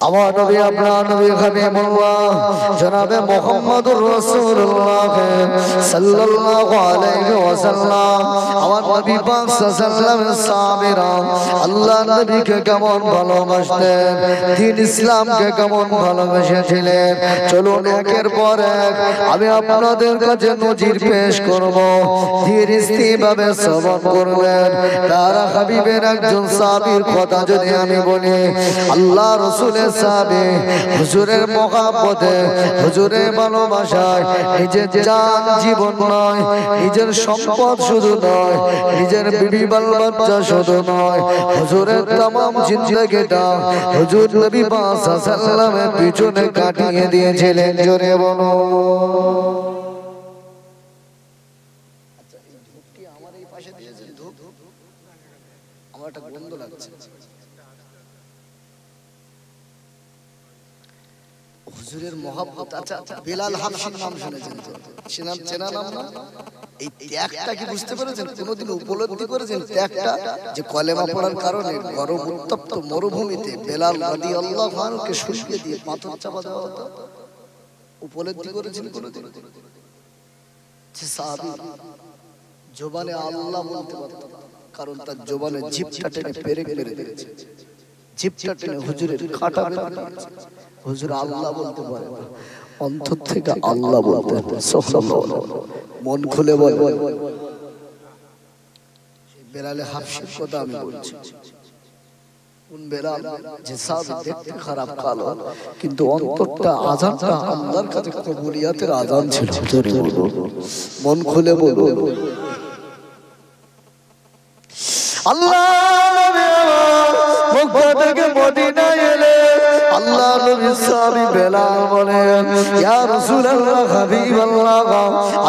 আমার নবী আপনার নবী হাবিবুল্লাহ জনাবে মুহাম্মদুর রাসূলুল্লাহ সাল্লাল্লাহু আলাইহি ওয়াসাল্লাম আমার নবী পাক সাল্লাল্লাহু আলাইহি সাহাবীরা আল্লাহর নবীকে কেমন ভালোবাসতেন, দ্বীন ইসলামকে কেমন ভালোবেসেছিলেন। চলুন একের পর এক আমি আপনাদের কাছে নজির পেশ করব, ধীরে স্থিরভাবে শ্রবণ করবেন। তারা হাবিবের একজন সাহাবীর কথা যদি আমি বলি, আল্লাহ রাসূলের সাহাবী হুজুরের মহব্বতে হুজুরের ভালোবাসায় নিজের জান জীবন নয়, নিজের সম্পদ শুধু নয়, নিজের বিবি বাচ্চা শুধু নয়, হুজুরের तमाम জিন্দেগিটা হুজুর নবী পাক সাল্লাল্লাহু আলাইহি ওয়াসাল্লামের পিছনে কাটিয়ে দিয়েছিলেন। জোরে বলো। আচ্ছা, এই ধূপটি আমার এই পাশে দিয়েছেন, ধূপ আমার একটা গন্ধ লাগছে। হুজুরের মহব্বত। আচ্ছা, বেলাল হাবশির নাম শুনেছেন তো? চেনা নাম না? এই ত্যাগটা কি বুঝতে পেরেছেন? কোনোদিন উপলব্ধি করেছেন ত্যাগটা? যে কলেমা পড়ার কারণে গরম উত্তপ্ত মরুভূমিতে বেলাল রাদিয়াল্লাহু আনহুকে শুইয়ে দিয়ে পাথর চাপা দেওয়া হতো। উপলব্ধি করেছেন কোনোদিন? যে সাহাবী জবানে আল্লাহ বলতে পারত, কারণ তার জবানে জিভটা টেনে পেরেক মেরে দিয়েছে, জিভটা টেনে হুজুরের কাঁটা মেরে দিয়েছে। হুজুর আল্লাহ বলতে পারে না, অন্তর থেকে আল্লাহ বলতে সুবহানাল্লাহ, মন খুলে বলে। বেলালে হাবশির কথা আমি বলছি। কোন বেলাল? যে সাহাবী দেখতে খারাপ কালো, কিন্তু অন্তরটা আযানটা আল্লাহর কাছে কবুলিয়াতের আযান ছিল। জোরে বলো, মন খুলে বলো। আল্লাহ নবী মক্কা থেকে মদিনায় এলে আল্লাহ নবী সাহাবী বেলাল বলেন, ইয়া রাসূলুল্লাহ হাবিবাল্লাহ,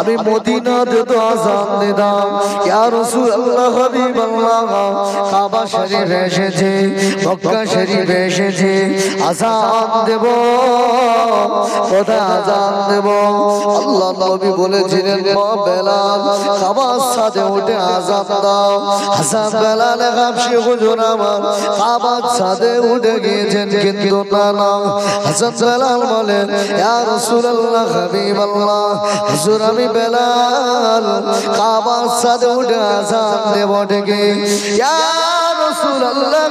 আমি মদিনাতে তো আযান দিতাম। ইয়া রাসূলুল্লাহ হাবিবাল্লাহ, কাবা শরীফে এসেছি, মক্কা শরীফে এসেছি, আযান দেব, কোথায় আযান দেব? আল্লাহ নবী বলেছিলেন, মা বেলাল কাবার সাথে উঠে আযান দাও। হাসান বেলাল হাবশী হুজুর আমার কাবার সাথে উঠে গিয়েছেন, কিন্তু না, হাসান বেলাল বলেন, ইয়া রাসূলুল্লাহ হাবিবাল্লাহ, হুজুর আমি বেলাল কাবার সাথে উঠে আযান দেব ঠিকই, ইয়া রাসূলুল্লাহ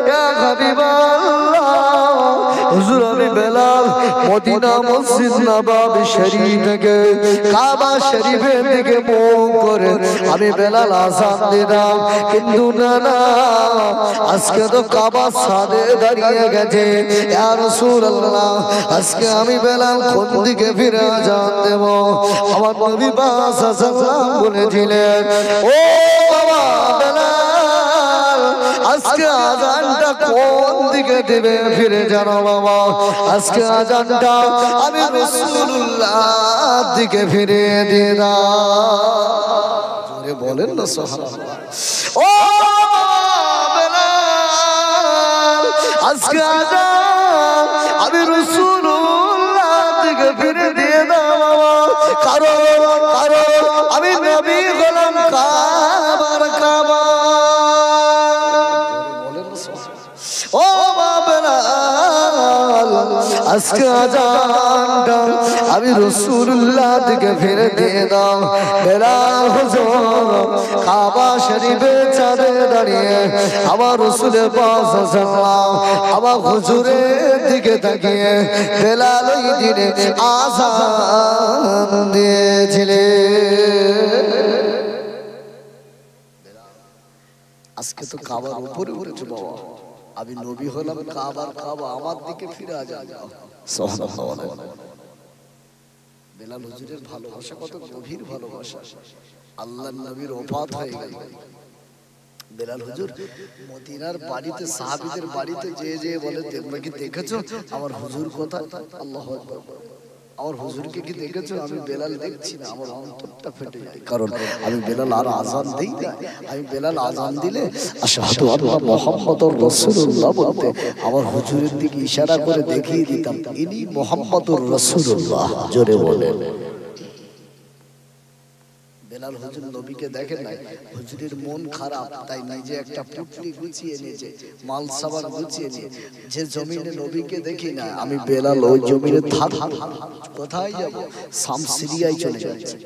ইয়া হাবিবাল্লাহ, হুজুর আমি বেলাল মদিনা মসজিদ নববী শরীফ থেকে কাবা শরীফের দিকে মুখ করে আমি বেলাল আযান দিলাম, কিন্তু না, আজকে তো কাবা সাদে দাঁড়িয়ে গেছে। ইয়া রাসূলুল্লাহ, আজকে আমি বেলাল কোন দিকে ফিরে আযান দেব? আমার নবী পাক সাল্লাল্লাহু আলাইহি ওয়াসাল্লাম বলেছিলেন, ও বাবা বেলাল, আজকে আযানটা কোন দিকে দেবে? ফিরে জানো বাবা, আজকে আযানটা আমি রাসূলুল্লাহর দিকে ফিরে দিয়ে দাও। জোরে বলেন না সুবহানাল্লাহ। ও বেলাল, আজকে আযান আমি রাসূলুল্লাহর দিকে ফিরে দিয়ে দাও বাবা, কারণ আমি নবী গোলাম কাবার কাবা। ও বেলাল, আজকে আযানটা আমি রাসূলুল্লাহ থেকে ফিরে দিয়ে দাও। বেলাল হুজুর কাবা শরীফে চাঁদে দাঁড়িয়ে আমার রাসূলের পাক সাল্লাল্লাহু আমার হুজুরের দিকে তাকিয়ে বেলাল ওই দিনে আযান দিয়েছিলেন। আজকে তো কাবার উপরে উঠেছে বাবা, আমি নবী হলাম কাবার কাবা, আমার দিকে ফিরে আযান দাও। সুবহানাল্লাহ। বেলাল হুজুরের ভালোবাসা কত গভীর ভালোবাসা। আল্লাহর নবীর ওফাত হয়ে গেল, বেলাল হুজুর মদিনার বাড়িতে সাহাবীদের বাড়িতে যে বলে, তোমরা কি দেখেছো আমার হুজুর কোথায়? আল্লাহু আকবার। আমার হুজুরকে কি দেখেছো? আমি বেলাল দেখছি না, আমার অন্তরটা ফেটে যায়, কারণ আমি বেলাল আর আযান দেই না। আমি বেলাল আযান দিলে আশহাদু আন্না মুহাম্মাদুর রাসূলুল্লাহ বলতে আমার হুজুরের দিকে ইশারা করে দেখিয়ে দিতাম, ইনি মুহাম্মাদুর রাসূলুল্লাহ। জোরে বলেন। বেলাল হুজুর নবীকে দেখেন নাই, হুজুরের মন খারাপ, তাই নিজে একটা পুটলি গুছিয়ে নিয়েছে, মাল সাবান গুছিয়ে নিয়ে, যে জমিনে নবীকে দেখি না আমি বেলাল ওই জমিনে থাকবো, কোথায় যাব? শাম সিরিয়ায় চলে যাচ্ছে,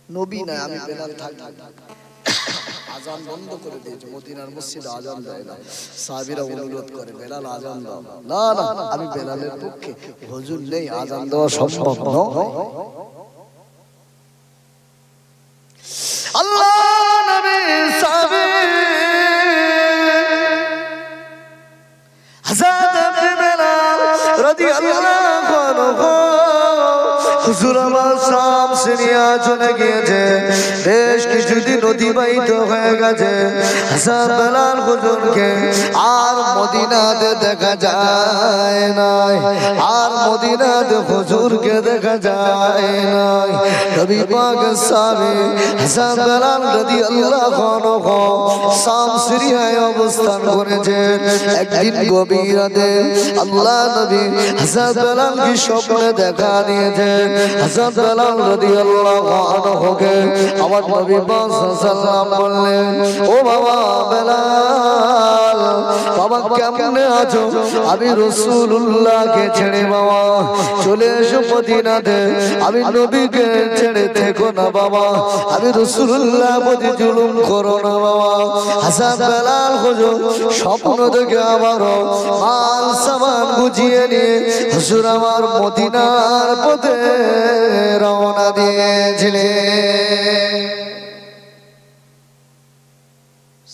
নবী না আমি বেলাল থাকবো। আজান বন্ধ করে দিয়েছে, মদিনার মসজিদে আজান দেয় না। সাহাবীরা অনুরোধ করে বেলাল আজান দাও, না না আমি বেলালের পক্ষে, হুজুর নেই আজান দেওয়া সম্ভব নয়। আল্লাহ নবী সাহাবী হযরত বেলাল রাদিয়াল্লাহু আনহু হুজুর আমার শাম সিরিয়া চলে গিয়েছে, বেশ কিছুদিন অতিবাহিত হয়ে গেছে। হযরত বেলাল হুজুরকে আর মদিনাতে দেখা যায় না, আর মদিনাতে হুজুরকে দেখা যায় না। নবী পাকের সাহাবী হযরত বেলাল রাদিয়াল্লাহু আনহু শাম সিরিয়ায় অবস্থান করেছেন। একদিন গভীর রাতে আল্লাহ নবী হযরত বেলালকে স্বপ্নে দেখা দিয়েছেন। হযরত বেলাল রাদিয়াল্লাহু আনহুকে আমার নবী পাক সাল্লাল্লাহু বললেন, ও বাবা বেলাল, বাবা কেমনে আছো? আমি রাসূলুল্লাহকে ছেড়ে বাবা চলে এসো মদিনাতে, আমি নবীকে ছেড়ে থেকো না বাবা, আমি রাসূলুল্লাহ প্রতি জুলুম করো না বাবা। হযরত বেলাল হুজুর স্বপ্ন দেখে আবারও মাল সামান গুছিয়ে নিয়ে হুজুর আমার মদিনার পথে রওনা দিয়েছিলেন।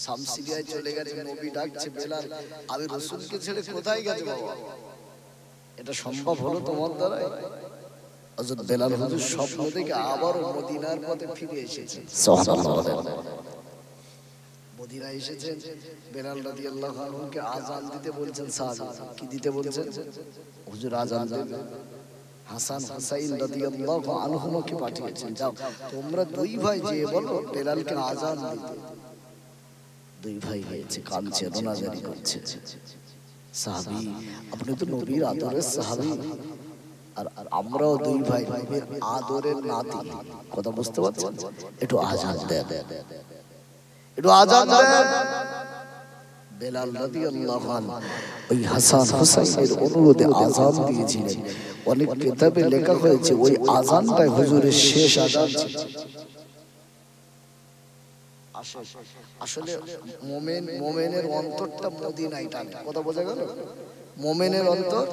শাম সিরিয়ায় চলে গেছে, নবী ডাকছে বেলাল, আমি রাসূলকে ছেড়ে কোথায় গেছে বাবা? এটা সম্ভব হলো তোমার দ্বারা? হযরত বেলাল হুজুর স্বপ্ন দেখে আবারও মদিনার পথে ফিরে এসেছেন। সুবহানাল্লাহ। মদিনায় এসেছেন, বেলাল রাদিয়াল্লাহু আনহুকে আযান দিতে বলছেন। সাহাবী কি দিতে বলছেন? হুজুর আযান দেবে। হাসান হুসাইন রাদিয়াল্লাহু আনহুকে পাঠিয়েছেন, যাও তোমরা দুই ভাই যেয়ে বলো বেলালকে আযান দিতে। দুই ভাই হয়েছে, কাঁদছে, রোনাজারি করছে। সাহাবী, আপনি তো নবীর আদরের সাহাবী, আর আমরাও দুই ভাই নবীর আদরের নাতি, কথা বুঝতে পারছেন? একটু আযান দেন, একটু আযান দেন। বেলাল রাদিয়াল্লাহু আনহু ওই হাসান হুসাইনের অনুরোধে আযান দিয়েছিলেন। অনেক কিতাবে লেখা হয়েছে ওই আযানটাই হুজুরের শেষ আযান ছিল। আসলে মুমিনের অন্তরটা মদিনায় টানে, কথা বোঝা গেল? মুমিনের অন্তর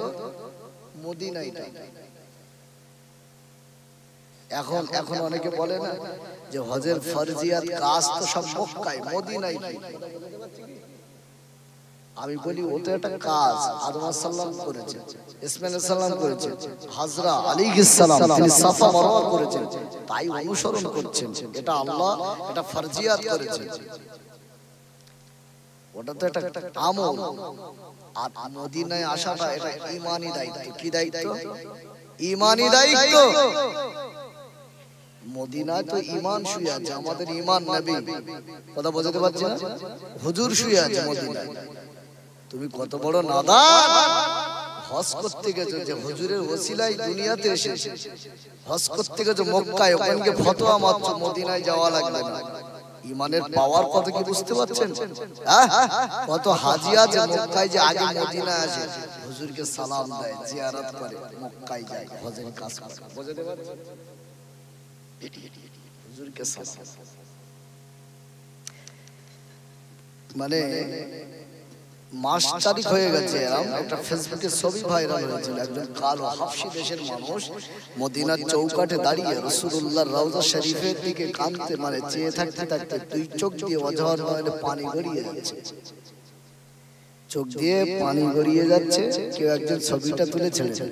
মদিনায় টানে। এখন অনেকে বলে না যে হজের ফরজিয়াত কাজ তো সব মক্কায়, মদিনায় কি? আমি বলি ও তো একটা কাজ আদম আলাইহিস সালাম করেছেন, ইসমাঈল আলাইহিস সালাম করেছেন, হাজরা আলাইহিস সালাম তিনি সাফা মারওয়া করেছেন, তাই অনুসরণ করছেন। এটা আল্লাহ এটা ফরজিয়াত করেছেন, ওটা তো একটা আমল। আর মদিনায় আসাটা এটা ঈমানি দায়িত্ব। কি দায়িত্ব? ঈমানি দায়িত্ব। মদিনায় তো ঈমান শুয়ে আছে, আমাদের ঈমান নবী, কথা বোঝাতে পারছি না? হুজুর শুয়ে আছে মদিনায়। তুমি কত বড় নাদান! হজ করতে গেছো, যে হুজুরের ওসিলায় দুনিয়াতে এসেছে। হজ করতে গেছো মক্কায়, ওখানে ফতোয়া মারছো মদিনায় যাওয়া লাগবে না। ঈমানের পাওয়ার কত কি বুঝতে পারছেন? কত হাজি আছে মক্কায় যে আগে মদিনায় আসে, হুজুরকে সালাম দেয়, জিয়ারত করে, মক্কায় যায়, হজের কাজ করে। বুঝতে পারছেন? হুজুরকে সালাম মানে মাস তারিখ হয়ে গেছে, একটা ফেসবুকে ছবি ভাইরাল হয়েছিল। একজন কালো হাফসি দেশের মানুষ মদিনার চৌকাঠে দাঁড়িয়ে রাসূলুল্লাহর রওজা শরীফের দিকে কাঁদতে মানে চেয়ে থাকতে থাকতে দুই চোখ দিয়ে অঝর নয়নে পানি গড়িয়ে যাচ্ছে, চোখ দিয়ে পানি গড়িয়ে যাচ্ছে। কেউ একজন ছবিটা তুলে ছেড়েছে।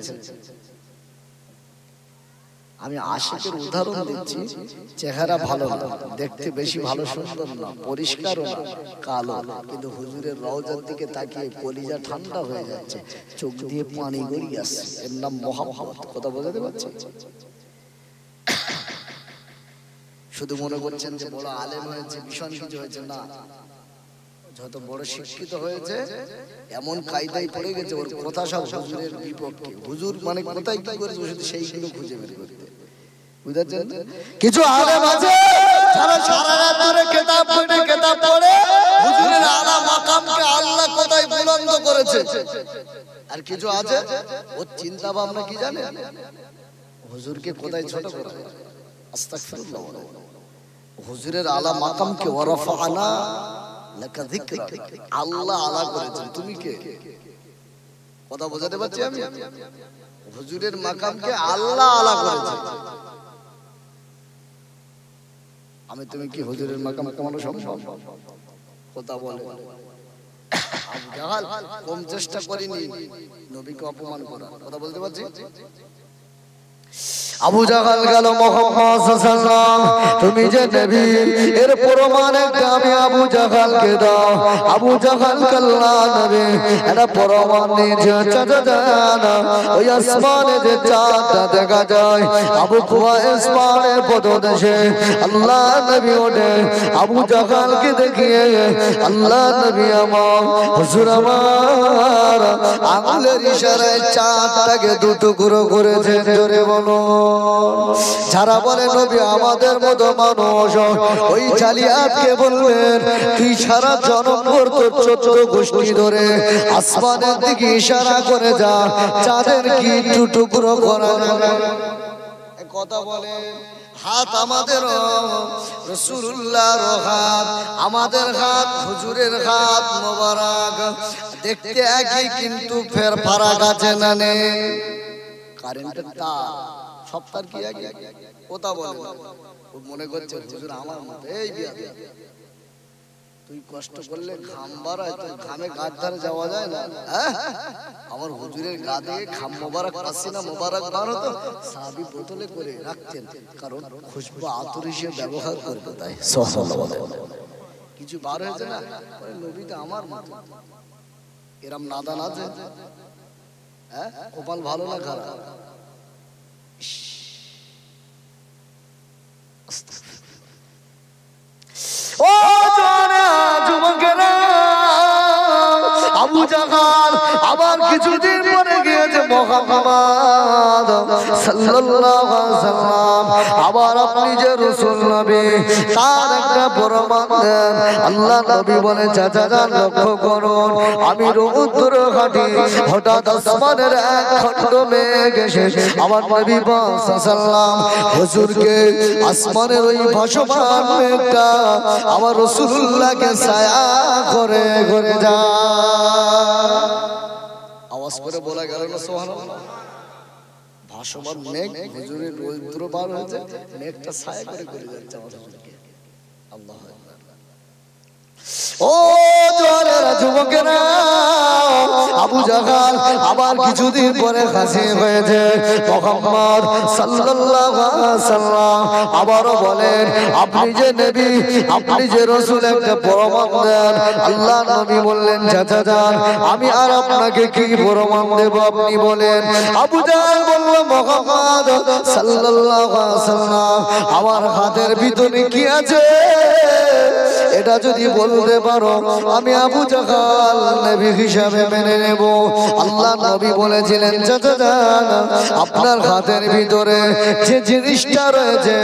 আমি আশিকের উদাহরণ দিচ্ছি, চেহারা ভালো না, দেখতে বেশি ভালো সুন্দর না, পরিষ্কারও না, কালো, কিন্তু হুজুরের রওজার দিকে তাকিয়ে কলিজা ঠান্ডা হয়ে যাচ্ছে, চোখ দিয়ে পানি গড়িয়ে আসছে। এর নাম মহব্বত, কথা বোঝাতে পারছি? শুধু মনে করছেন যে বড় আলেম হয়েছে, ভীষণ কিছু হয়েছে, না। যত বড় শিক্ষিত হয়েছে এমন কায়দায় পড়ে গেছে, ওর কথা সব হুজুরের বিপক্ষে। হুজুর মানে কোথায় কি করেছে, সেইগুলো খুঁজে বের করতে। বুঝাচ্ছেন? কিছু আলেম আছে যারা সারা রাত ধরে কিতাব পড়ে হুজুরের আলা মাকামকে আল্লাহ কোথায় বুলন্দ করেছে। আর কিছু আছে ওর চিন্তা ভাবনা কি জানে, হুজুরকে কোথায় ছোট করেছে। আস্তাগফিরুল্লাহ। হুজুরের আলা মাকামকে ওয়ারাফানা লাকা যিকরা, আল্লাহ আলা করেছেন, তুমি কে? কথা বোঝাতে পারছি আমি? হুজুরের মাকামকে আল্লাহ আলা করেছেন, আমি তুমি কি হুজুরের মাকাম কমানো সম্ভব? কথা বলে আবু জাহাল কম চেষ্টা করেনি নবীকে অপমান করার। কথা বলতে পারছি? আবু জাহাল গেল মুহাম্মদ সাল্লাল্লাহু, তুমি যে নবী এর প্রমাণ একটা আমি আবু জাহালকে দাও। আবু জাহাল কাল্লা নবী এটা প্রমাণ নিয়ে চাচা ওই আসমানে যে চাঁদটা দেখা যায়, আবু কুবাইস পাহাড়ের পদদেশে আল্লাহ নবী ওঠে আবু জাহালকে দেখিয়ে, আল্লাহ নবী আমার হুজুর আমার আঙ্গুলের ইশারায় চাঁদটাকে দুটুকরো করেছেন। জোরে বলো। যারা বলে নবী আমাদের মতো মানুষ, ওই জালিয়াতকে বলবেন তুই সারা জনম ভর তোর 14 গোষ্ঠী ধরে আসমানের দিকে ইশারা করে যা, চাঁদের কি টুকরো করা যাবে? কথা বলে হাত আমাদের রাসূলুল্লাহর হাত, আমাদের হাত হুজুরের হাত মোবারক দেখতে একই, কিন্তু ফের ফারাক আছে না নেই? কারেন্টের তার সব তার কি একই? কথা বলে ও মনে করছে হুজুর আমার মতো। এই বিয়া তুই কষ্ট করলে ঘাম বাড়ায়, তুই ঘামে গাছ ধারে যাওয়া যায় না? হ্যাঁ, আমার হুজুরের গা দিয়ে ঘাম মোবারক পাসিনা মোবারক বার হতো, সাহাবী বোতলে করে রাখতেন, কারণ খুশবু আতর হিসেবে ব্যবহার করতো। তাই কিছু বার হয়েছে না, নবীটা আমার মতো। এরম নাদান আছে? হ্যাঁ, কপাল ভালো না খারাপ? ও যুবকেরা, আবু জাহাল আবার কিছুদিন পরে গিয়েছে মুহাম্মদ সাল্লাল্লাহু আলাইহি ওয়াসাল্লাম, আবার আপনি যে রাসূল নবী তার একটা প্রমাণ দেন। আল্লাহ নবী বলে চাচা যান লক্ষ্য করুন, আমি রৌদ্র ঘাটি হঠাৎ আসমানের এক খণ্ড মেঘ এসে আমার নবী সাল্লাল্লাহু হুজুরকে আসমানের ওই ভাসমান মেঘটা আমার রাসূলুল্লাহকে ছায়া করে ঘুরে যায়। আওয়াজ করে বলা গেল না সুবহানাল্লাহ? ভাসমান মেঘ হুজুরের রৌদ্র বার হয়েছে, মেঘটা ছায়া করে ঘুরে যাচ্ছে আমার হুজুরকে। আল্লাহু আকবার। ও জোয়ারেরা যুবকেরা, আবু জাহাল আবার কিছুদিন পরে হাসি হয়েছে মুহাম্মদ সাল্লাল্লাহু আলাইহি ওয়াসাল্লাম আবারও বলেন আপনি যে নবী, আপনি যে রাসূল, একটা প্রমাণ দেন। আল্লাহ নবী বললেন চাচা যান আমি আর আপনাকে কি প্রমাণ দেব আপনি বলেন। আবু জাহাল বলল মুহাম্মদ সাল্লাল্লাহু আলাইহি ওয়াসাল্লাম আমার হাতের ভিতরে কি আছে এটা যদি বলতে পারো আমি আবু জাহাল নবী হিসাবে মেনে নেব। আল্লাহ নবী বলেছিলেন চাচা যান আপনার হাতের ভিতরে যে জিনিসটা রয়েছে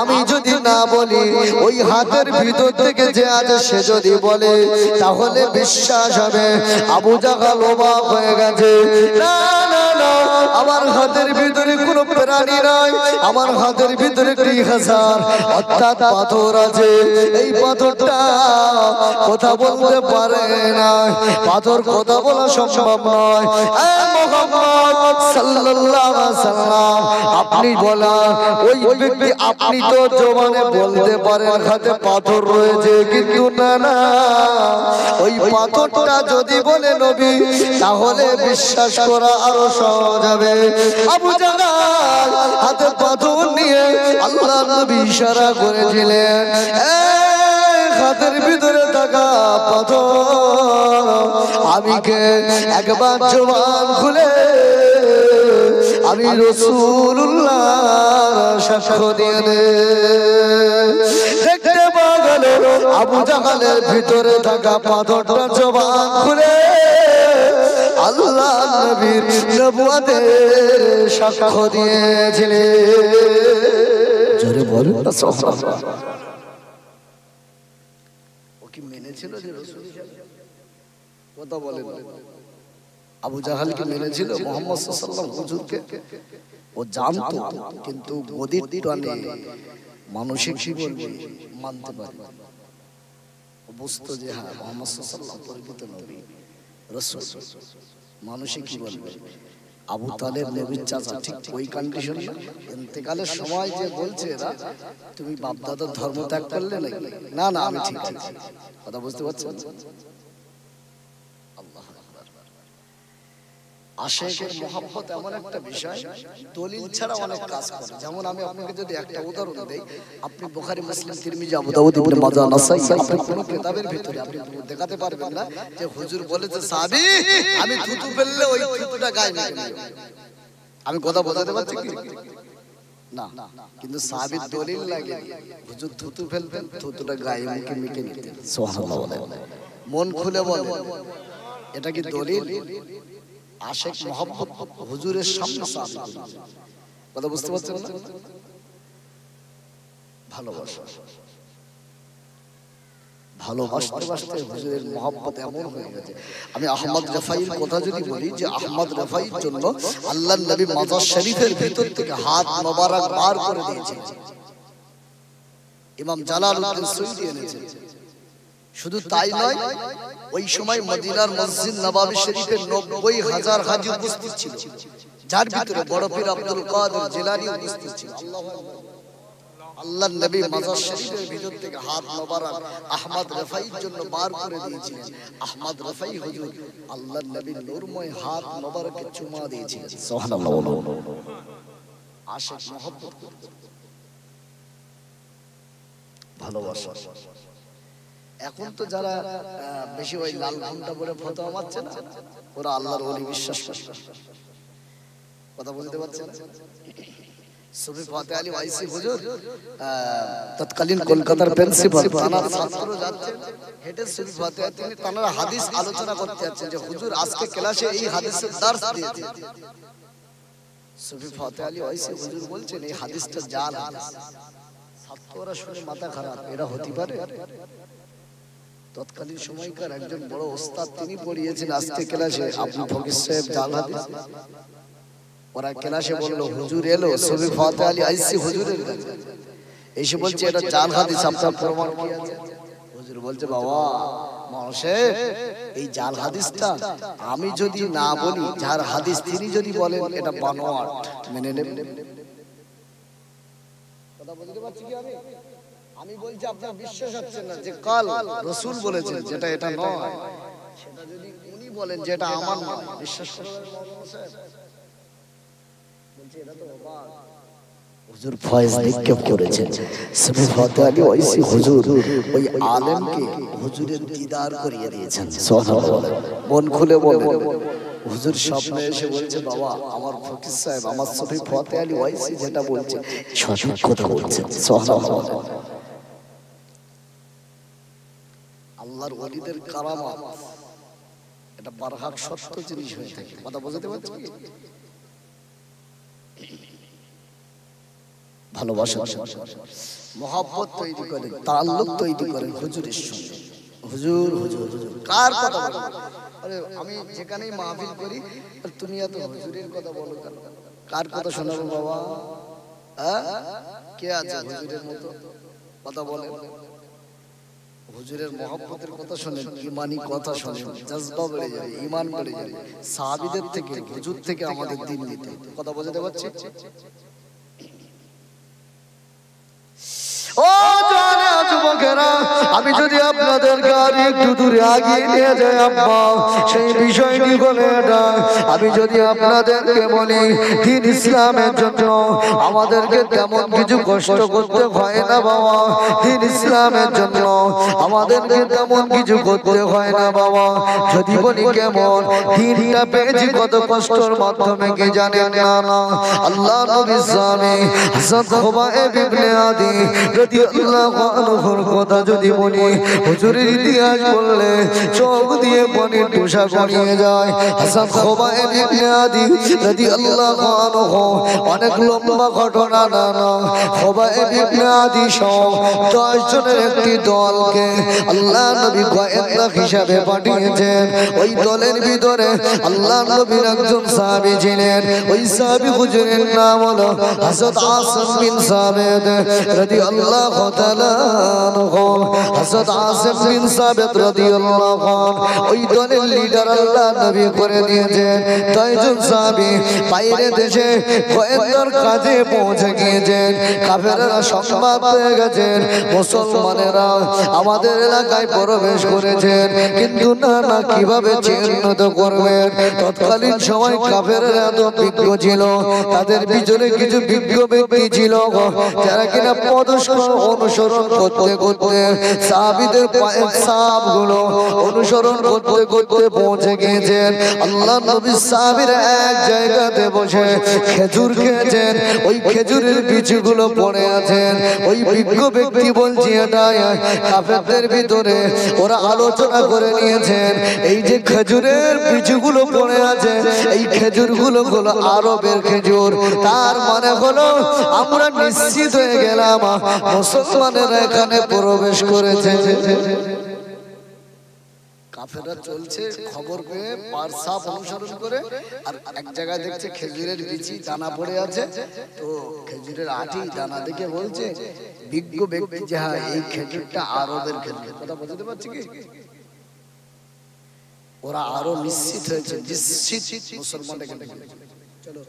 আমি যদি না বলি, ওই হাতের ভিতর থেকে যে আছে সে যদি বলে তাহলে বিশ্বাস হবে। আবু জাহাল অবাক হয়ে গেছে, না না না, আমার হাতের ভিতরে কোনো প্রাণী নাই, আমার হাতের ভিতরে 3000 অর্থাৎ পাথর আছে। এই পাথরটা কথা বলতে পারে না, পাথর কথা বলা সম্ভব নয়। মুহাম্মদ সাল্লাল্লাহু আলাইহি ওয়াসাল্লাম আপনি বলা ওই ব্যক্তি, আপনি তো জবানে বলতে পারেন হাতে পাথর রয়েছে, কিন্তু না না, ওই পাথরটা যদি বলে নবী তাহলে বিশ্বাস করা আরো সহজ হবে। আবু জাহাল হাতে পাথর নিয়ে আল্লাহ নবী ইশারা করেছিলেন হাতের ভিতরে থাকা পাথর আমি কে একবার জবান খুলে আমি রাসূলুল্লাহ সাক্ষ্য দিয়ে দে। দেখতে পাওয়া গেল আবু জাহালের ভিতরে থাকা পাথরটা জবান খুলে আল্লাহ নবীর নবুয়তের সাক্ষ্য দিয়েছিলেন। জোরে বলেন না সুবহানাল্লাহ। ও কি মেনেছিল যে রাসূল কথা বলেন? আবু জাহাল কি মেনেছিল মুহাম্মদ সাল্লাল্লাহু আলাইহি ওয়াসাল্লাম হুজুরকে? ও জানতো, কিন্তু গদির টানে মানসিক জীবন মানতে পারে। ও বুঝতো যে হ্যাঁ মুহাম্মদ সাল্লাল্লাহু আলাইহি ওয়াসাল্লাম পরিচিত নবী রাসূল। মানুষে কি বলবে? আবু তালেব নবীর চাচা, ঠিক ওই কন্ডিশন ইন্তেকালের সময় যে বলছে এরা তুমি বাপ দাদার ধর্ম ত্যাগ করলে নাকি? না না আমি ঠিক আছি। কথা বুঝতে পারছেন? আল্লাহ আকবার। আশিকের মহব্বত এমন একটা বিষয়, দলিল ছাড়া অনেক কাজ করে। যেমন আমি আপনাকে যদি একটা উদাহরণ দেই, আপনি বুখারী, মুসলিম, তিরমিজি, আবু দাউদ, ইবনে মাজাহ, নাসাই, আপনি কোন কিতাবের ভিতরে আপনি দেখাতে পারবেন না যে হুজুর বলেছে সাহাবী আমি থুতু ফেললে ওই থুতুটা গায়ে মেখে নেব। আমি কথা বোঝাতে পারছি কি না? কিন্তু সাহাবীর দলিল লাগে, হুজুর থুতু ফেলবেন, থুতুটা গায়ে মুখে মেখে নিতেন। সুবহানাল্লাহ। মন খুলে বলেন, এটা কি দলিল? আশিক মহব্বত হুজুরের সামনে সাহাবী, কথা বুঝতে পারছেন না? ভালোবাসা, ভালোবাসতে বাসতে হুজুরের মহব্বত এমন হয়ে গেছে। আমি আহমদ রফাইর কথা যদি বলি, যে আহমদ রফাইর জন্য আল্লাহর নবী মাজার শরীফের ভিতর থেকে হাত মোবারক বার করে দিয়েছেন। ইমাম জালালউদ্দিন সুয়ুতী এনেছেন। শুধু তাই নয়, ওই সময় মদিনার মসজিদ নববী শরীফে ৯০,০০০ হাজী উপস্থিত ছিল, যার ভিতরে বড় পীর আব্দুল কাদের জিলানী উপস্থিত ছিল। আল্লাহর নবী মাজার শরীফের ভিতর থেকে হাত মোবারক আহমদ রফাইর জন্য বার করে দিয়েছিলেন। আহমদ রফাই হুজুর আল্লাহর নবীর নূরময় হাত মোবারকে চুমা দিয়েছিলেন। সুবহানাল্লাহ। আশিক মহব্বত, ভালোবাসা। এখন তো যারা বেশি ওই লাল ঘন্টা পরে ফতোয়া মারছে না, ওরা আল্লাহর ওলি বিশ্বাস করে। কথা বুঝতে পারছেন? সুফি ফাতে আলী ওয়াইসি হুজুর তৎকালীন কলকাতার প্রিন্সিপাল, তানার ছাত্র যাচ্ছে হেঁটে সুফি ফাতে, তিনি তানার হাদিস আলোচনা করতে যাচ্ছেন যে হুজুর আজকে ক্লাসে এই হাদিসের দর্শ দিয়েছে। সুফি ফাতে আলী ওয়াইসি হুজুর বলছেন এই হাদিসটা জাল হাদিস। ছাত্ররা শুনে মাথা খারাপ, এরা হতে পারে? তৎকালীন সময়কার একজন বড় ওস্তাদ তিনি পড়িয়েছেন আজকে ক্লাসে আপনি ফকির সাহেব জাল হাদিস। ওরা ক্লাসে বলল হুজুর এলো সুফি ফাতে আলী আইসি হুজুরের কাছে, এসে বলছে এটা জাল হাদিস, আপনার প্রমাণ কি আছে? হুজুর বলছে বাবা মহাশয় এই জাল হাদিসটা আমি যদি না বলি, যার হাদিস তিনি যদি বলেন এটা বানোয়াট, মেনে নেবেন? কথা বুঝতে পারছি কি আমি? আমি বলছি আপনার বিশ্বাস হচ্ছে না যে কাল রাসূল বলেছেন যেটা এটা নয়, সেটা যদি উনি বলেন যেটা আমার নয়, বিশ্বাস করবেন? বলছি এটা তো অবাক। হুজুর ফয়েজ নিক্ষেপ করেছেন। সুফি ফাতে আলী ওয়াইসি হুজুর ওই আলেমকে হুজুরের দিদার করিয়ে দিয়েছেন। সুবহানাল্লাহ। মন খুলে বলেন, হুজুর স্বপ্নে এসে বলছে বাবা আমার ফকির সাহেব আমার সুফি ফাতে আলী ওয়াইসি যেটা বলছে সঠিক কথা বলছেন। সুবহানাল্লাহ। আল্লাহর ওলিদের কারামাত এটা বারহাক সত্য জিনিস হয়ে থাকে। কথা বুঝতে পারছি? ভালোবাসা, মহব্বত তৈরি করেন, তাআল্লুক তৈরি করেন হুজুরের সঙ্গে। হুজুর হুজুর হুজুর কার কথা বলেন? আরে আমি যেখানেই মাহফিল করি তুমি এত হুজুরের কথা বলো কেন? কার কথা শোনাবো বাবা? হ্যাঁ কে আছে হুজুরের মতো? কথা বলেন। হুজুরের মহব্বতের কথা শুনেন, ঈমানি কথা শুনেন, জজবা বেড়ে যাবে, ঈমান বেড়ে যাবে। সাহাবীদের থেকে হুজুর থেকে আমাদের দিন নিতে। কথা বুঝতে পারছি? ও জানে যুবকেরা, আমি যদি আপনাদেরকে আর একটু দূরে আগিয়ে নিয়ে যাই আব্বা, সেই বিষয়টি হলো এটা। আমি যদি আপনাদেরকে বলি দ্বীন ইসলামের জন্য আমাদেরকে তেমন কিছু কষ্ট করতে হয় না বাবা। দ্বীন ইসলামের জন্য আমাদেরকে তেমন কিছু করতে হয় না বাবা। যদি বলি কেমন, দ্বীনটা পেয়েছি কত কষ্টের মাধ্যমে, কে জানেন না? না আল্লাহ নবী সাহাবী হযরত খুবাইব ইবনে আদি রাদিয়াল্লাহু আনহু আনহুর কথা যদি বলি, হুজুরের ইতিহাস বললে চোখ দিয়ে পানির তুষা গড়িয়ে যায়। হাসান খুবাইব ইবনে আদি রাদিয়াল্লাহু আনহু, অনেক লম্বা ঘটনা না, খুবাইব ইবনে আদি সহ 10 জনের একটি দলকে আল্লাহ নবী গোয়েন্দা হিসাবে পাঠিয়েছেন। ওই দলের ভিতরে আল্লাহ নবীর একজন সাহাবী ছিলেন। ওই সাহাবী হুজুরের নাম হলো হযরত আসিম বিন সাবিত রাদিয়াল্লাহু তাআলা আনহু। হযরত আসিম বিন সাবিত রাদিয়াল্লাহু আনহু ওই দলের লিডার আল্লাহ নবী করে দিয়েছেন। 10 জন সাহাবী বাইরে দেশে গোয়েন্দার কাজে পৌঁছে গিয়েছেন। কাফেররা সংবাদ পেয়ে গেছেন মুসলমানেরা আমাদের এলাকায় প্রবেশ করেছেন, কিন্তু না কিভাবে চিহ্নিত করবেন। তৎকালীন সময় কাফেররা এত বিজ্ঞ ছিল, তাদের পিছনে কিছু বিজ্ঞ ব্যক্তি ছিল যারা কিনা পদস্খলন অনুসরণ করতে করতে সাহাবীদের পায়ের ছাপগুলো অনুসরণ করতে করতে পৌঁছে গিয়েছেন। আল্লাহ নবী সাহাবীরা এক জায়গাতে বসে খেজুর খেয়েছেন, ওই খেজুরের বীজগুলো পড়ে আছেন। ওই বিজ্ঞ ব্যক্তি বলছে এটা কাফেরদের ভিতরে ওরা আলোচনা করে নিয়েছেন, এই যে খেজুরের বীজগুলো পড়ে আছে এই খেজুরগুলো হলো আরবের খেজুর। তার মানে হলো আমরা নিশ্চিত হয়ে গেলাম মুসলমানেরা এখানে প্রবেশ করেছে। কাফেররা চলছে খবর পেয়ে পার সাপ অনুসরণ করে, আর এক জায়গায় দেখছে খেজুরের বিচি দানা পড়ে আছে, তো খেজুরের আটি দানা দেখে বলছে বিজ্ঞ ব্যক্তি যে হ্যাঁ এই খেজুরটা আরবের খেজুর। কথা বুঝতে পারছি কি? ওরা আরো নিশ্চিত হয়েছে, নিশ্চিত মুসলমানরা এখানে। চলো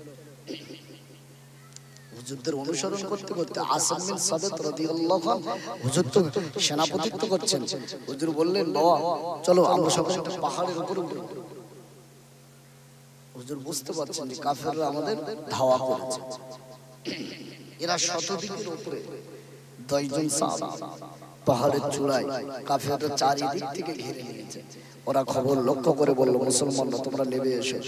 হুজুরদের অনুসরণ করতে করতে আসিম বিন সাবিত রাদিয়াল্লাহু আনহু হুজুর তো সেনাপতিত্ব করছেন। হুজুর বললেন বাবা চলো আমরা সকলে একটা পাহাড়ের উপরে উঠব। হুজুর বুঝতে পারছেন যে কাফেররা আমাদের ধাওয়া করেছে। এরা শতদিকের উপরে 10 জন সাহাবী পাহাড়ের চূড়ায় কাফেররা চারিদিক থেকে ঘিরে নিয়েছে। ওরা খবর লক্ষ্য করে বলল মুসলমানরা তোমরা নেমে এসো,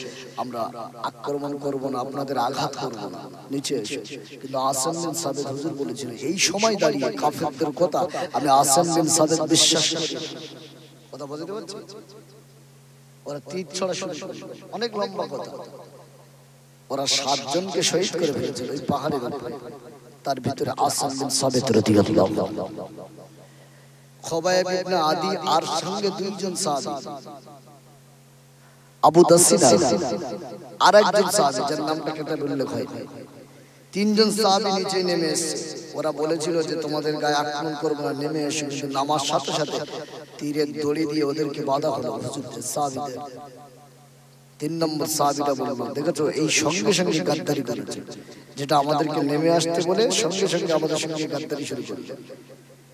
আমরা আক্রমণ করব না, আপনাদের আঘাত করব না, নিচে এসো। কিন্তু আসিম বিন সাবিত হুজুর বলেছিলেন এই সময় দাঁড়িয়ে কাফেরদের কথা আমি আসিম বিন সাবিত বিশ্বাস করি। কথা বুঝতে পারছি? ওরা তীর ছড়া শুরু করলো, অনেক লম্বা কথা। ওরা 7 জনকে শহীদ করে ফেলেছিল ওই পাহাড়ের উপরে, তার ভিতরে আসিম বিন সাবিত রাদিয়াল্লাহু আনহু, খুবাইব ইবনে আদি আর সঙ্গে 2 জন সাহাবী, আবু দাসিনা আর একজন সাহাবী যার নামটা কেটে উল্লেখ হয়। 3 জন সাহাবী নিচে নেমে এসেছে। ওরা বলেছিল যে তোমাদের গায়ে আক্রমণ করব না, নেমে এসো। কিন্তু নামার সাথে সাথে তীরের দড়ি দিয়ে ওদেরকে বাধা হলো হুজুরদের সাহাবীদের। 3 নম্বর সাহাবীটা বলল দেখেছো এই সঙ্গে সঙ্গে গাদ্দারি করেছে, যেটা আমাদেরকে নেমে আসতে বলে সঙ্গে সঙ্গে আমাদের সঙ্গে গাদ্দারি শুরু করলো।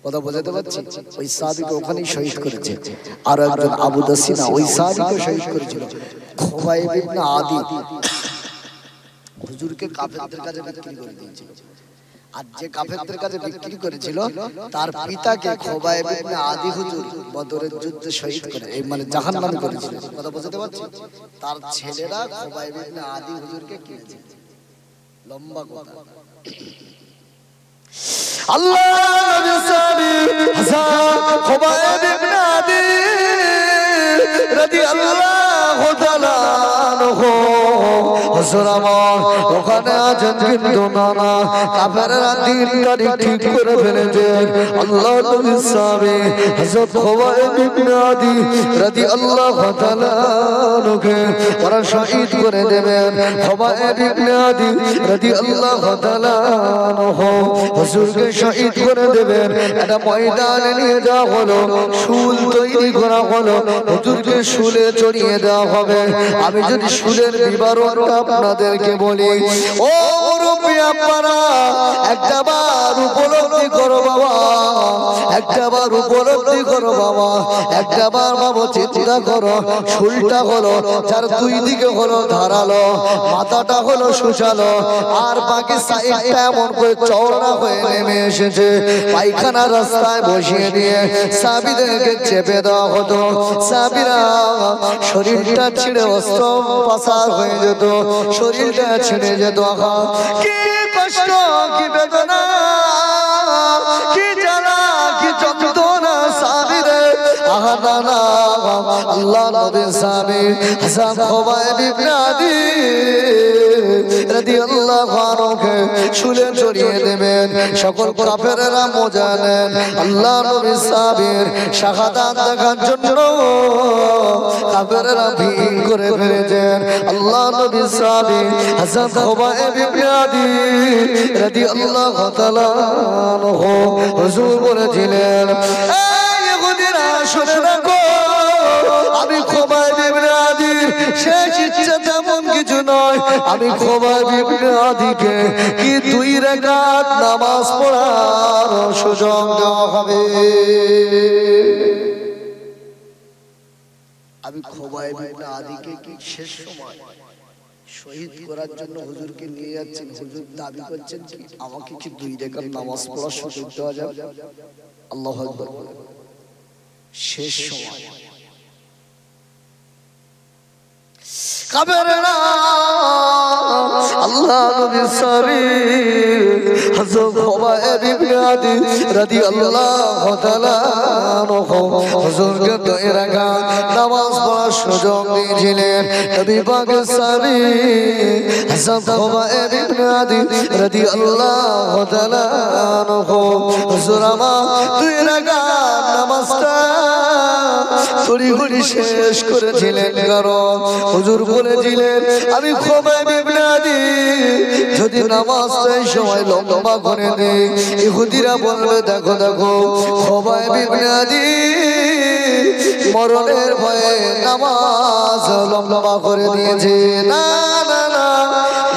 কথা বোঝাতে পারছি? ওই সাহাবীকে ওখানেই শহীদ করেছে। আর একজন আবু দাসিনা ওই সাহাবীকে শহীদ করেছিল। খুবাইব ইবনে আদি হুজুরকে কাফেরদের কাছে বিক্রি করে দিয়েছিল, আর যে কাফেরদের কাছে বিক্রি করেছিল তার পিতাকে খুবাইব ইবনে আদি হুজুর বদরের যুদ্ধে শহীদ করে এই মানে জাহান্নামে করেছিল। কথা বোঝাতে পারছি? তার ছেলেরা খুবাইব ইবনে আদি হুজুরকে কিনেছে। লম্বা কথা। আল্লাহ নবী সাহাবী হাসান খুবাইব ইবনে আদি রাদিয়াল্লাহু তাআলা আনহু হুজুর আমার ওখানে আছেন, কিন্তু না কাফেররা দিন তারিখ ঠিক করে ফেলেছেন। আল্লাহ নবী সাহাবী হযরত খুবাইব ইবনে আদি রাদিয়াল্লাহু তাআলা আনহুকে ওরা শহীদ করে দেবেন। খুবাইব ইবনে আদি রাদিয়াল্লাহু তাআলা আনহু হুজুরকে শহীদ করে দেবেন। একটা ময়দানে নিয়ে যাওয়া হলো, শুল তৈরি করা হলো, হুজুরকে শুলে চড়িয়ে দেওয়া হবে। আমি যদি শুলের বিবরণটা আপনাদেরকে বলি, ও মুরব্বি আপনারা একটাবার উপলব্ধি করো বাবা, একটাবার উপলব্ধি করো বাবা, একটাবার বাবা চিন্তা করো। শুলটা হলো যার 2 দিকে হলো ধারালো, মাথাটা হলো সুচালো, আর বাকি সাইডটা এমন করে চওড়া হয়ে নেমে এসেছে। পায়খানা রাস্তায় বসিয়ে দিয়ে সাহাবীদেরকে চেপে দেওয়া হতো। সাহাবীরা শরীরটা ছিঁড়ে অস্ত্র পাচার হয়ে যেত, শরীরটা ছিঁড়ে যেত। কি কষ্ট, কি বেদনা, কি জ্বালা, কি যন্ত্রণা না আল্লাহ নবী সাহাবী হাসান খুবাইব ইবনে আদি রাদিয়াল্লাহু আনহুকে শুলে চড়িয়ে দেবেন সকল কাফেররা মজা নেন আল্লাহ নবী সাহাবীর শাহাদাত দেখার জন্য কাফেররা ভিড় করে ফেলেছেন আল্লাহ নবী সাহাবী হাসান খুবাইব ইবনে আদি রাদিয়াল্লাহু তাআলা আনহু হুজুর বলেছিলেন এই ইহুদিরা শুনে রাখো আমি খুবাইব ইবনে আদি শেষ ইচ্ছা তেমন কিছু নয় আমি খুবাইব ইবনে আদিকে কি 2 রাকাত নামাজ পড়ার সুযোগ দেওয়া হবে আমি খুবাইব ইবনে আদিকে কি শেষ সময় শহীদ করার জন্য হুজুরকে নিয়ে যাচ্ছেন হুজুর দাবি করছেন কি আমাকে কি 2 রাকাত নামাজ পড়ার সুযোগ দেওয়া যাবে আল্লাহু আকবার শেষ সময় কাফেররা আল্লাহ নবী সাহাবী হযরত খুবাইব ইবনে আদি রাদিয়াল্লাহু তাআলা আনহু হুজুরকে 2 রাকাত নামাজ পড়ার সুযোগ দিয়েছিলেন নবী পাকের সাহাবী হযরত খুবাইব ইবনে আদি রাদিয়াল্লাহু তাআলা আনহু হুজুর আমার 2 রাকাত নামাজটা তড়িঘড়ি শেষ করেছিলেন কারণ হুজুর বলেছিলেন আমি খুবাইব ইবনে আদি যদি নামাজটা এই সময় লম্বা করে দেই ইহুদিরা বলবে দেখো দেখো খুবাইব ইবনে আদি মরণের ভয়ে নামাজ লম্বা করে দিয়েছে না না না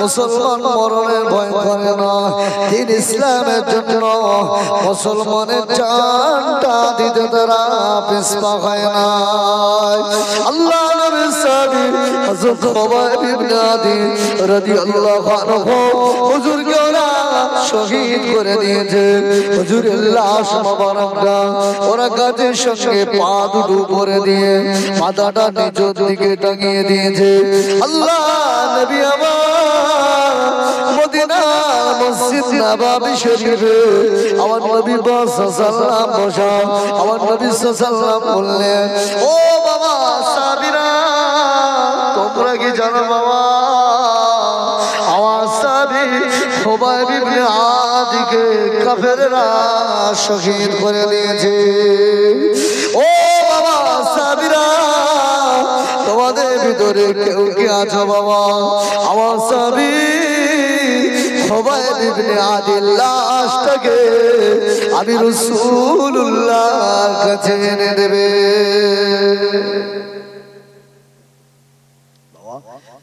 মুসলমান মরণের ভয় করে না দিন ইসলামের জন্য মুসলমানের জানটা দিতে তারা পিছপা হয় না আল্লাহ নবী সাহাবী হযরত খুবাইব ইবনে আদি রাদিয়াল্লাহু আনহু হুজুরকে ওরা শহীদ করে দিয়েছে হুজুরের লাশ মোবারকটা ওরা গাছের সঙ্গে পা দুটো করে দিয়ে মাথাটা নিচের দিকে টাঙিয়ে দিয়েছে আল্লাহ নবী আমার মদিনা মসজিদ নববী শরীফে আমার নবী সাল্লাল্লাহু বসা আমার নবী সাল্লাল্লাহু বললেন ও বাবা সাহাবীরা তোমরা কি জানো বাবা আমার সাহাবী খুবাইব ইবনে আদিকে কাফেররা শহীদ করে দিয়েছে ও বাবা সাহাবীরা তোমাদের ভিতরে কেউ কি আছো বাবা আমার সাহাবী খুবাইব ইবনে আদির লাশটাকে আমি রাসূলুল্লাহর কাছে এনে দেবে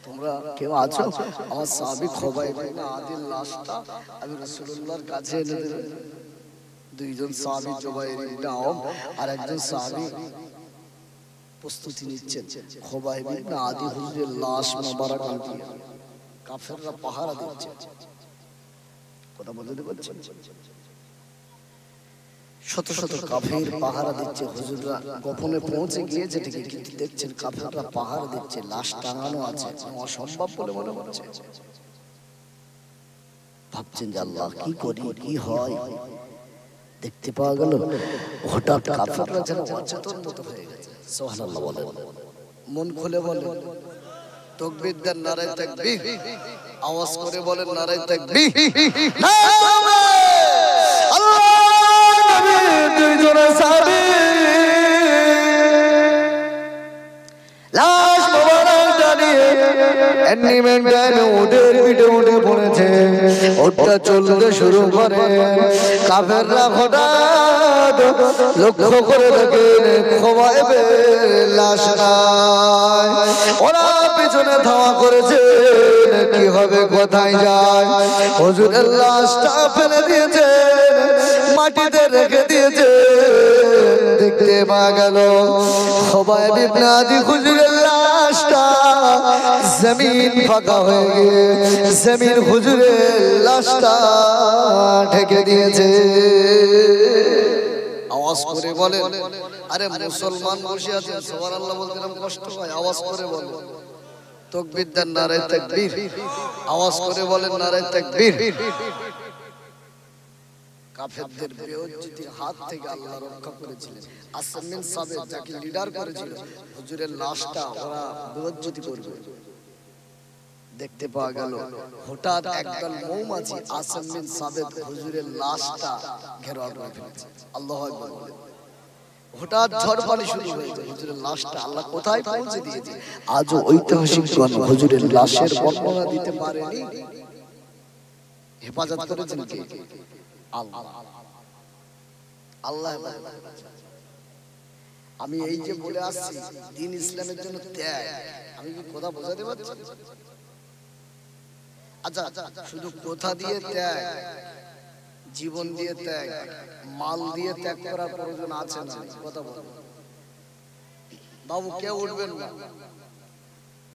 তোমরা কেউ আছো আমার সাহাবী খুবাইব ইবনে আদির লাশটা আমি রাসূলুল্লাহর কাছে এনে দেবে দুইজন সাহাবী জুবাইর ইবনে আওম আর একজন সাহাবী প্রস্তুতি নিচ্ছেন খুবাইব ইবনে আদি হুজুরের লাশ মোবারক আনতে কাফেররা পাহারা দিচ্ছে কথা বলতে পারছেন শত শত কাফের পাহারা দিচ্ছে হুজুররা গোপনে পৌঁছে গিয়ে যেটাকে কিন্তু দেখছেন কাফেররা পাহারা দিচ্ছে লাশ টাঙানো আছে অসম্ভব বলে মনে হচ্ছে ভাবছেন যে আল্লাহ কি করি কি হয় দেখতে পাওয়া গেল হঠাৎ কাফেররা যেন অচেতন মতো হয়ে গেছে সুবহানাল্লাহ বলেন মন খুলে বলেন তাকবীর দেন নারে তাকবীর আওয়াজ করে বলেন নারে তাকবীর আল্লাহ নবী দুইজন সাহাবী লাশ মোবারক দাঁড়িয়ে এনিমেন্ট টাইমে ওদের পিঠে উঠে পড়েছে ওটা চলতে শুরু করে কাফেররা হঠাৎ লক্ষ্য করে দেখেন খুবাইবের লাশ নাই ওরা পিছনে ধাওয়া করেছে কি হবে কোথায় যায় হুজুরের লাশটা ফেলে দিয়েছে মাটিতে রেখে দিয়েছে দেখতে পাওয়া গেল খুবাইব ইবনে আদি হুজুরের লাশটা জমিন ফাঁকা হয়ে গিয়ে জমিন হুজুরের লাশটা ঢেকে দিয়েছে আওয়াজ করে বলে আরে মুসলমান বসে আছেন সুবহানাল্লাহ বলতে নাম কষ্ট হয় আওয়াজ করে বলে তাকবীর দেন নারে তাকবীর আওয়াজ করে বলেন নারে তাকবীর কাফেরদের বেইজ্জতির হাত থেকে আল্লাহ রক্ষা করেছিলেন। আসম বিন সাবিত যাকে লিডার করেছিল, হুজুরের লাশটা ওরা বেইজ্জতি করবে, দেখতে পাওয়া গেল হঠাৎ একদল মৌমাছি আসম বিন সাবিত হুজুরের লাশটা ঘেরাও করে ফেলেছে। আল্লাহু আকবার বলে হঠাৎ ঝড় পানি শুরু হয়েছে, হুজুরের লাশটা আল্লাহ কোথায় পৌঁছে দিয়েছে। আজও ঐতিহাসিকগণ হুজুরের লাশের বর্ণনা দিতে পারেনি। হেফাজত করেছেন কে? আল্লাহ। আল্লাহ হেফাজত করেছেন। আমি এই যে বলে আসছি দ্বীন ইসলামের জন্য ত্যাগ, আমি কি কথা বোঝাতে পারছি? আচ্ছা, শুধু কথা দিয়ে ত্যাগ, জীবন দিয়ে ত্যাগ, মাল দিয়ে ত্যাগ করার প্রয়োজন আছে না? কথা বলুন বাবু, কেউ উঠবেন না,